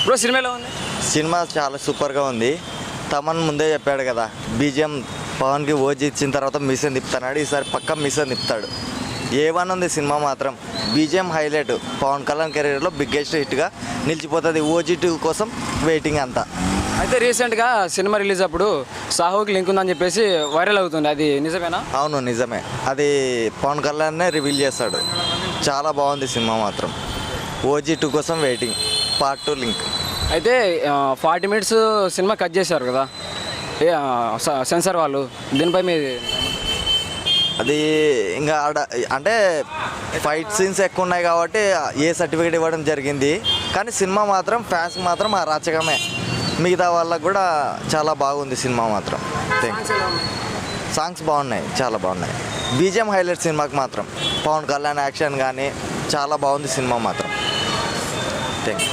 Bro cinema ఎలా ఉంది? Cinema చాలా సూపర్గా ఉంది. తమన్ ముందే చెప్పాడు కదా, బీజిఎం పవన్కి ఓజీ ఇచ్చిన తర్వాత మిషన్ తిప్పుతున్నాడు, ఈసారి పక్క మిషన్ తిప్పుతాడు. ఏమన్నా ఉంది సినిమా మాత్రం. బీజిఎం హైలైట్, పవన్ కళ్యాణ్ కెరీర్లో బిగ్గెస్ట్ హిట్గా నిలిచిపోతుంది. OG2 కోసం వెయిటింగ్ అంతా. అయితే రీసెంట్గా సినిమా రిలీజ్ అప్పుడు సాహోకి లింక్ ఉందని చెప్పేసి వైరల్ అవుతుంది, అది నిజమేనా? అవును నిజమే, అది పవన్ కళ్యాణ్నే రివీల్ చేస్తాడు. చాలా బాగుంది సినిమా మాత్రం. OG2 కోసం వెయిటింగ్, పార్ట్ 2 లింక్. అయితే 40 మినిట్స్ సినిమా కట్ చేశారు కదా సెన్సార్ వాళ్ళు, దీనిపై మీ అది ఇంకా అంటే ఫైట్ సీన్స్ ఎక్కువ ఉన్నాయి కాబట్టి ఏ సర్టిఫికేట్ ఇవ్వడం జరిగింది. కానీ సినిమా మాత్రం ఫ్యాన్స్ మాత్రం అరాచకమే. మిగతా వాళ్ళకు కూడా చాలా బాగుంది సినిమా మాత్రం. సాంగ్స్ బాగున్నాయి, చాలా బాగున్నాయి. బీజిఎం హైలైట్ సినిమాకి మాత్రం. పవన్ కళ్యాణ్ యాక్షన్ కానీ చాలా బాగుంది సినిమా మాత్రం. Thank you.